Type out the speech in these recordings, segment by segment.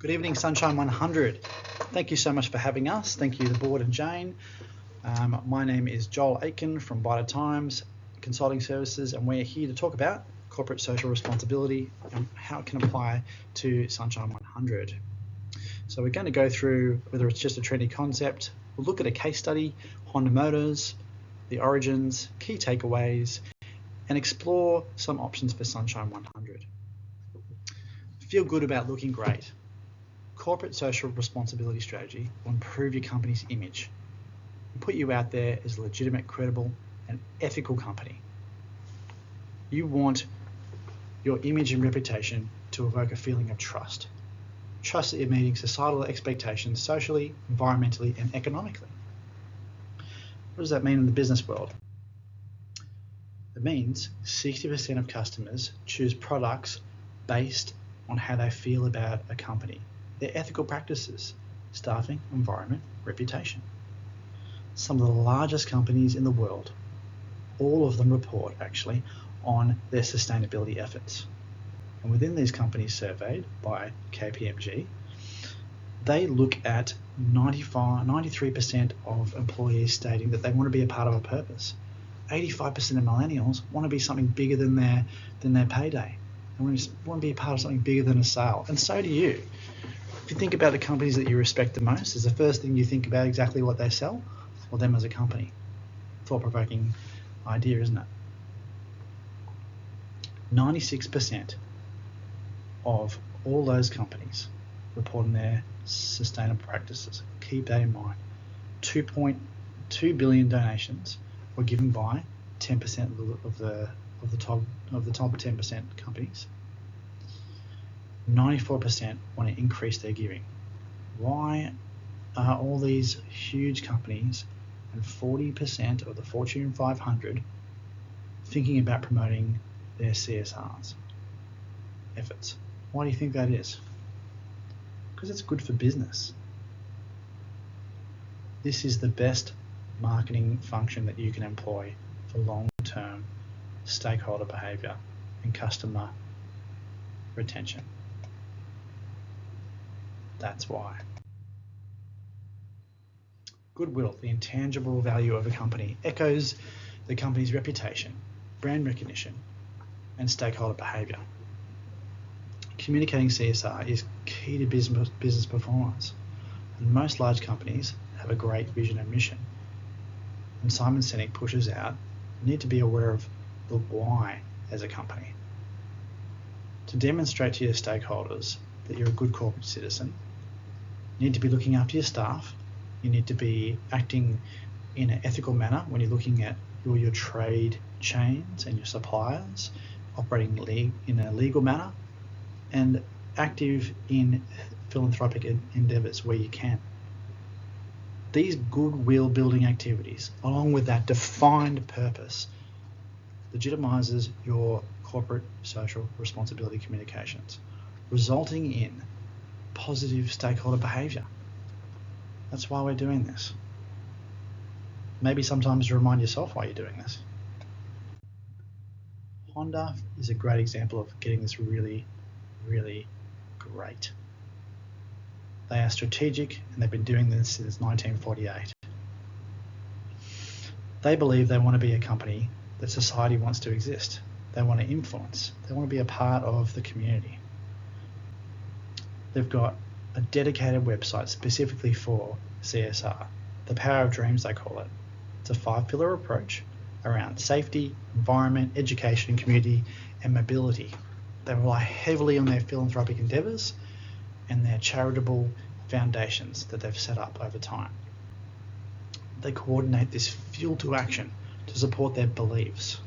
Good evening, Sunshine 100. Thank you so much for having us. Thank you, the board and Jane. My name is Joel Aitken from Vital Times Consulting Services, and we're here to talk about corporate social responsibility and how it can apply to Sunshine 100. So we're going to go through whether it's just a trendy concept. We'll look at a case study, Honda Motors, the origins, key takeaways, and explore some options for Sunshine 100. Feel good about looking great. Corporate social responsibility strategy will improve your company's image and put you out there as a legitimate, credible, and ethical company. You want your image and reputation to evoke a feeling of trust. Trust that you're meeting societal expectations socially, environmentally, and economically. What does that mean in the business world? It means 60% of customers choose products based on how they feel about a company, their ethical practices, staffing, environment, reputation. Some of the largest companies in the world, all of them report actually on their sustainability efforts. And within these companies surveyed by KPMG, they look at 93% of employees stating that they want to be a part of a purpose. 85% of millennials want to be something bigger than their payday. They want to be a part of something bigger than a sale. And so do you. If you think about the companies that you respect the most, is the first thing you think about exactly what they sell or them as a company? Thought-provoking idea, isn't it? 96% of all those companies report on their sustainable practices. Keep that in mind. 2.2 billion donations were given by 10% of the top 10% companies. 94% want to increase their giving. Why are all these huge companies and 40% of the Fortune 500 thinking about promoting their CSRs efforts? Why do you think that is? Because it's good for business. This is the best marketing function that you can employ for long-term stakeholder behavior and customer retention. That's why. Goodwill, the intangible value of a company, echoes the company's reputation, brand recognition, and stakeholder behavior. Communicating CSR is key to business performance, and most large companies have a great vision and mission. And Simon Sinek pushes out, you need to be aware of the why as a company. To demonstrate to your stakeholders that you're a good corporate citizen, you need to be looking after your staff, you need to be acting in an ethical manner when you're looking at your trade chains and your suppliers, operating in a legal manner, and active in philanthropic endeavours where you can. These goodwill building activities, along with that defined purpose, legitimizes your corporate social responsibility communications, resulting in positive stakeholder behavior. That's why we're doing this. Maybe sometimes to remind yourself why you're doing this. Honda is a great example of getting this really, really great. They are strategic and they've been doing this since 1948. They believe they want to be a company that society wants to exist. They want to influence. They want to be a part of the community. They've got a dedicated website specifically for CSR, the power of dreams they call it. It's a 5-pillar approach around safety, environment, education, community, and mobility. They rely heavily on their philanthropic endeavours and their charitable foundations that they've set up over time. They coordinate this fuel to action to support their beliefs.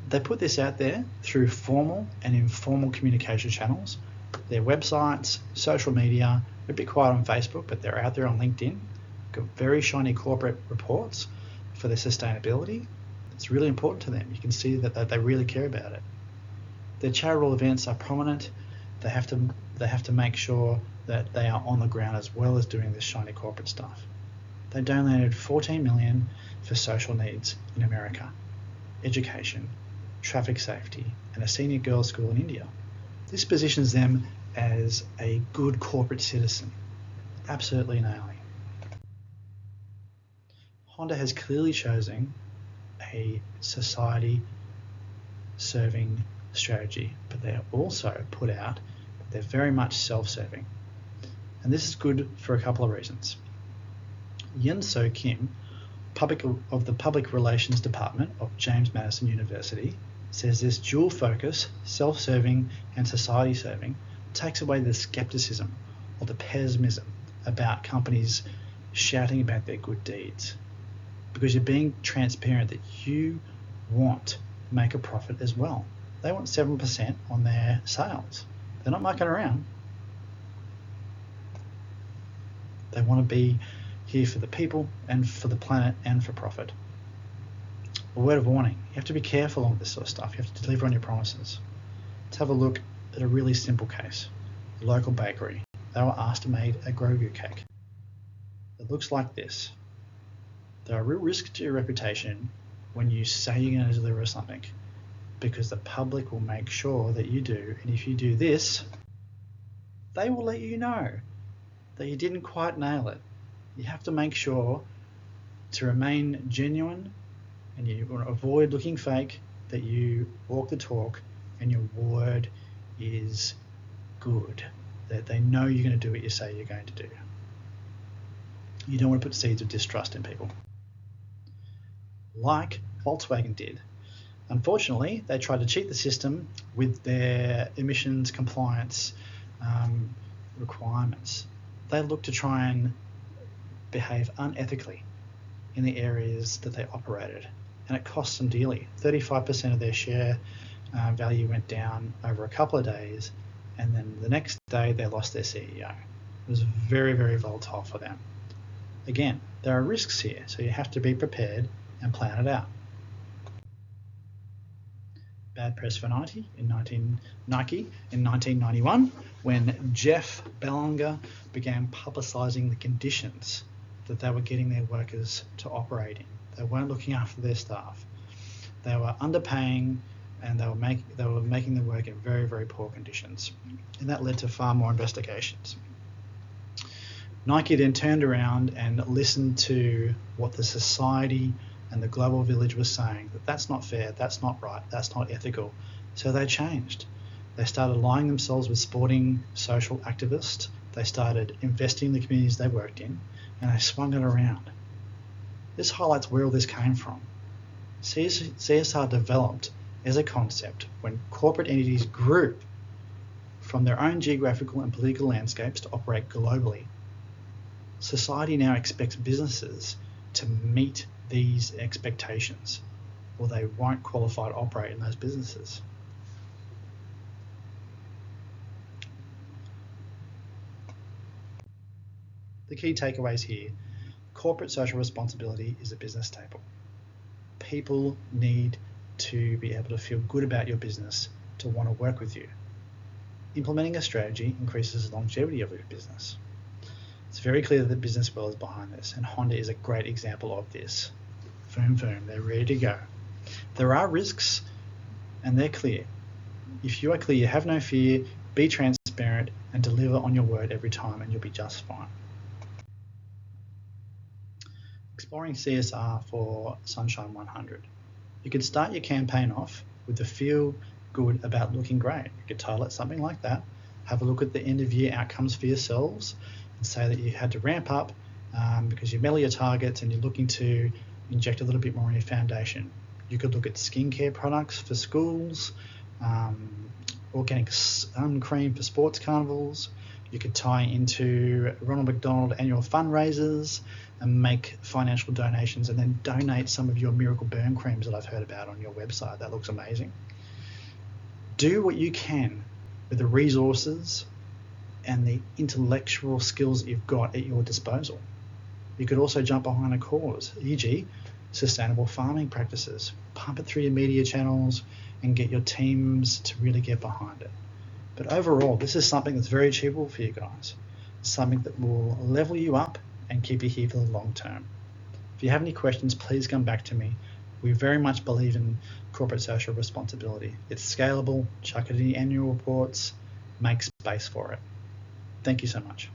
They put this out there through formal and informal communication channels, their websites, social media. They're a bit quiet on Facebook, but they're out there on LinkedIn. Got very shiny corporate reports for their sustainability. It's really important to them. You can see that they really care about it. Their charitable events are prominent. They have to make sure that they are on the ground as well as doing this shiny corporate stuff. They donated $14 million for social needs in America, education, traffic safety, and a senior girls' school in India. This positions them as a good corporate citizen. Absolutely nailing. Honda has clearly chosen a society serving strategy, but they're also put out that they're very much self-serving. And this is good for a couple of reasons. Yin So Kim, of the Public Relations Department of James Madison University, says this dual focus, self-serving and society serving, takes away the skepticism or the pessimism about companies shouting about their good deeds, because you're being transparent that you want to make a profit as well. They want 7% on their sales. They're not mucking around. They want to be here for the people and for the planet and for profit. A word of warning, you have to be careful on this sort of stuff. You have to deliver on your promises. Let's have a look at a really simple case. A local bakery. They were asked to make a Grogu cake. It looks like this. There are real risks to your reputation when you say you're going to deliver something, because the public will make sure that you do, and if you do this, they will let you know that you didn't quite nail it. You have to make sure to remain genuine, and you want to avoid looking fake, that you walk the talk and your word is good, that they know you're going to do what you say you're going to do. You don't want to put seeds of distrust in people, like Volkswagen did. Unfortunately, they tried to cheat the system with their emissions compliance requirements. They looked to try and behave unethically in the areas that they operated, and it cost them dearly. 35% of their share value went down over a couple of days, and then the next day they lost their CEO. It was very, very volatile for them. Again, there are risks here, so you have to be prepared and plan it out. Bad press for Nike in 1991, when Jeff Belanger began publicising the conditions that they were getting their workers to operate in. They weren't looking after their staff. They were underpaying, and they were making the work in very, very poor conditions, and that led to far more investigations. Nike then turned around and listened to what the society and the global village was saying, that that's not fair, that's not right, that's not ethical. So they changed. They started aligning themselves with sporting social activists. They started investing in the communities they worked in, and they swung it around. This highlights where all this came from. CSR developed as a concept when corporate entities grew from their own geographical and political landscapes to operate globally. Society now expects businesses to meet these expectations, or they won't qualify to operate in those businesses. The key takeaways here: corporate social responsibility is a business staple. People need to be able to feel good about your business, to want to work with you. Implementing a strategy increases the longevity of your business. It's very clear that the business world is behind this, and Honda is a great example of this. Boom, boom, they're ready to go. There are risks, and they're clear. If you are clear, have no fear, be transparent, and deliver on your word every time, and you'll be just fine. Exploring CSR for Sunshine 100. You could start your campaign off with the feel good about looking great. You could title it something like that. Have a look at the end of year outcomes for yourselves and say that you had to ramp up because you met your targets and you're looking to inject a little bit more in your foundation. You could look at skincare products for schools, organic sun cream for sports carnivals. You could tie into Ronald McDonald annual fundraisers and make financial donations, and then donate some of your miracle burn creams that I've heard about on your website. That looks amazing. Do what you can with the resources and the intellectual skills that you've got at your disposal. You could also jump behind a cause, e.g. sustainable farming practices. Pump it through your media channels and get your teams to really get behind it. But overall, this is something that's very achievable for you guys. It's something that will level you up and keep you here for the long term. If you have any questions, please come back to me. We very much believe in corporate social responsibility. It's scalable, chuck it in your annual reports, make space for it. Thank you so much.